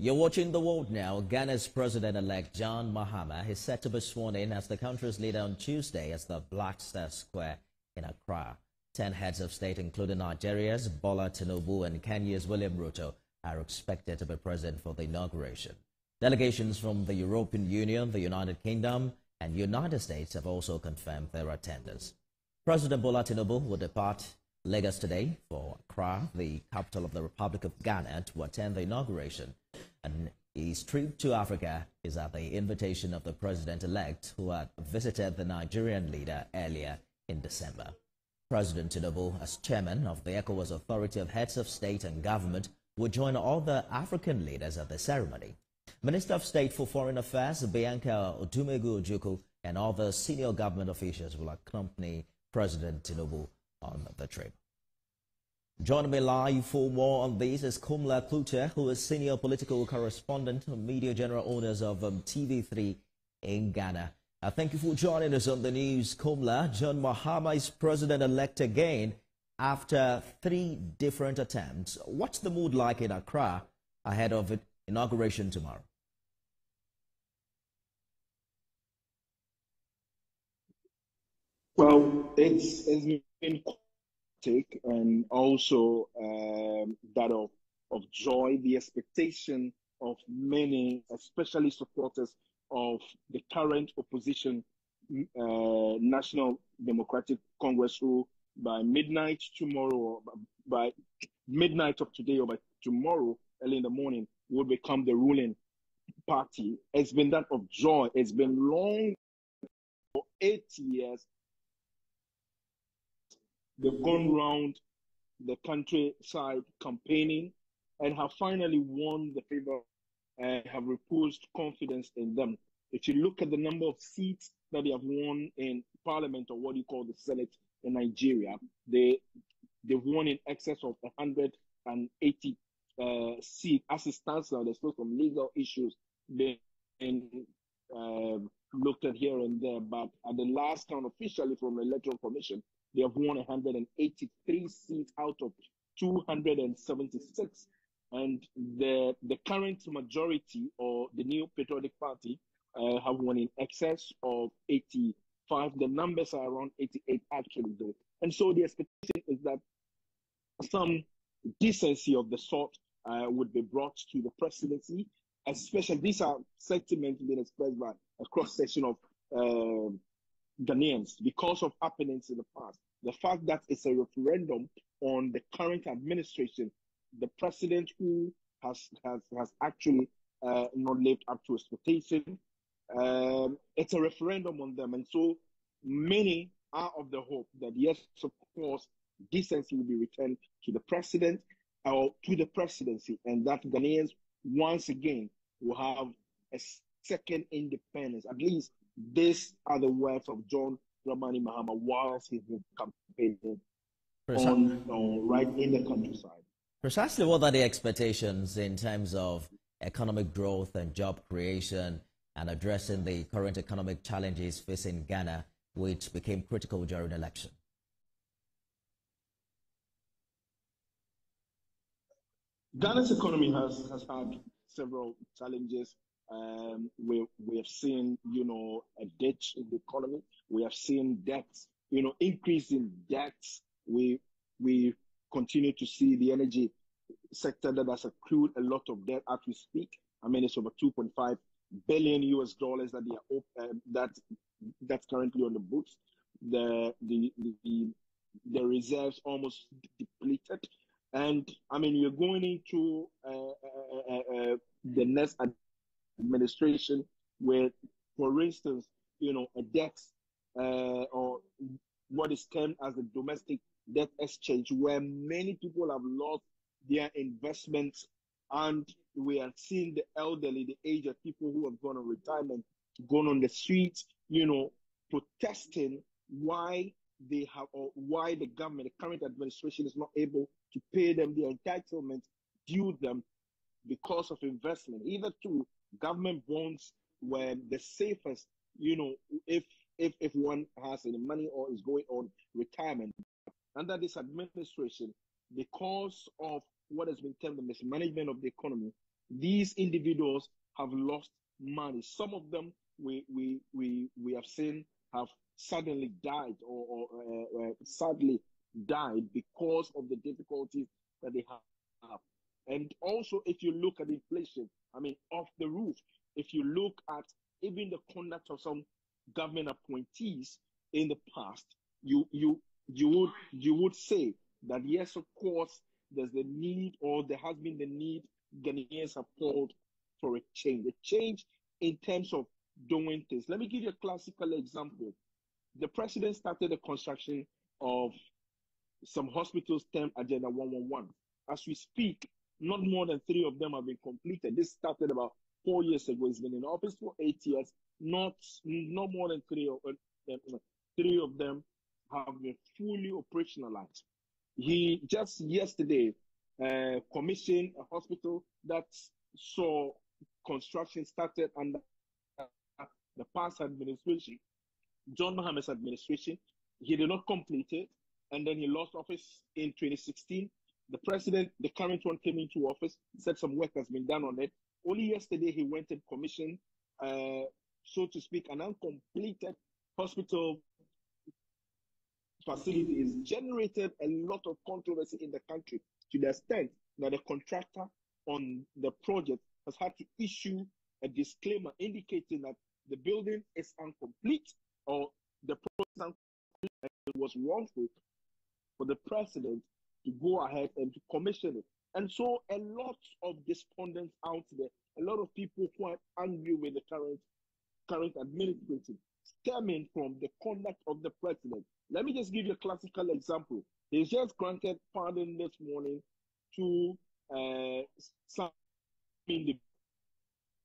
You're watching The World Now. Ghana's President-elect John Mahama is set to be sworn in as the country's leader on Tuesday at the Black Star Square in Accra. 10 heads of state, including Nigeria's Bola Tinubu and Kenya's William Ruto, are expected to be present for the inauguration. Delegations from the European Union, the United Kingdom, and United States have also confirmed their attendance. President Bola Tinubu will depart Lagos today for Accra, the capital of the Republic of Ghana, to attend the inauguration. And his trip to Africa is at the invitation of the president-elect, who had visited the Nigerian leader earlier in December. President Tinubu, as chairman of the ECOWAS Authority of Heads of State and Government, will join all the African leaders at the ceremony. Minister of State for Foreign Affairs Bianca Odumegu-Ojukwu and other senior government officials will accompany President Tinubu on the trip. Joining me live for more on this is Kumla Klute, who is senior political correspondent and media general owners of TV3 in Ghana. Thank you for joining us on the news, Kumla. John Mahama is president-elect again after 3 different attempts. What's the mood like in Accra ahead of inauguration tomorrow? Well, it's been quick and also that of joy, the expectation of many, especially supporters of the current opposition, National Democratic Congress, who by midnight tomorrow, or by midnight of today or by tomorrow, early in the morning, will become the ruling party. It's been that of joy. It's been long, for 8 years. They've gone round the countryside campaigning and have finally won the favor and have reposed confidence in them. If you look at the number of seats that they have won in parliament, or what you call the Senate in Nigeria, they've won in excess of 180 seats. As it stands now, there's still some legal issues being looked at here and there, but at the last count officially from the Electoral Commission, they have won 183 seats out of 276. And the current majority, or the New Patriotic Party, have won in excess of 85. The numbers are around 88 actually, though. And so the expectation is that some decency of the sort would be brought to the presidency, especially these are sentiments being expressed by a cross-section of Ghanaians because of happenings in the past. The fact that it's a referendum on the current administration, the president who has actually not lived up to expectation, it's a referendum on them. And so many are of the hope that, yes, of course, decency will be returned to the president or to the presidency, and that Ghanaians once again will have a second independence. At least these are the words of John Dramani Mahama whilst he's been campaigning right in the countryside. Precisely what are the expectations in terms of economic growth and job creation and addressing the current economic challenges facing Ghana, which became critical during the election? Ghana's economy has had several challenges. We have seen, a ditch in the economy. We have seen debts, increase in debts. We continue to see the energy sector that has accrued a lot of debt as we speak. I mean, it's over $2.5 billion that they are that's currently on the books. The reserves almost depleted, and I mean, you're going into the next administration with, for instance, a debt or what is termed as the domestic debt exchange, where many people have lost their investments, and we are seeing the elderly, the aged people who have gone on retirement, gone on the streets, protesting why they have, or why the government, the current administration, is not able to pay them the entitlement due them because of investment. Either two, government bonds were the safest, if one has any money or is going on retirement. Under this administration, because of what has been termed the mismanagement of the economy, these individuals have lost money. Some of them we have seen have suddenly died or sadly died because of the difficulties that they have. And also, if you look at inflation, I mean, off the roof, if you look at even the conduct of some government appointees in the past, you would say that yes, of course, there's the need, or there has been the need. Ghanaians have called for a change in terms of doing things. Let me give you a classical example. The president started the construction of some hospitals termed Agenda 111. As we speak, not more than 3 of them have been completed. This started about 4 years ago. It's been in office for 8 years. Not more than 3 of them have been fully operationalized. He just yesterday commissioned a hospital that saw construction started under the past administration, John Mahama's administration. He did not complete it, and then he lost office in 2016. The president, the current one, came into office, said some work has been done on it. Only yesterday he went and commissioned, so to speak, an uncompleted hospital facility. Is generated a lot of controversy in the country, to the extent that the contractor on the project has had to issue a disclaimer indicating that the building is incomplete, or the project was wrongful for the president to go ahead and to commission it. And so a lot of despondents out there, a lot of people who are angry with the current administration, stemming from the conduct of the president. Let me just give you a classical example. He's just granted pardon this morning to some individuals,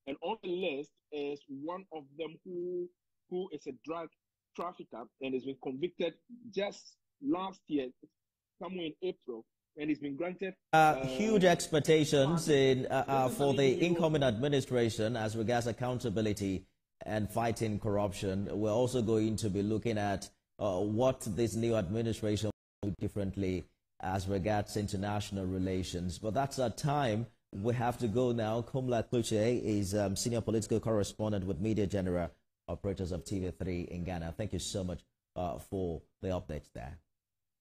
and on the list is one of them who is a drug trafficker and has been convicted just last year, somewhere in April, and he's been granted huge expectations in for the incoming administration as regards accountability and fighting corruption. We're also going to be looking at what this new administration will do differently as regards international relations. But that's our time. We have to go now. Kumla Kluche is senior political correspondent with Media General Operators of TV3 in Ghana. Thank you so much for the updates there.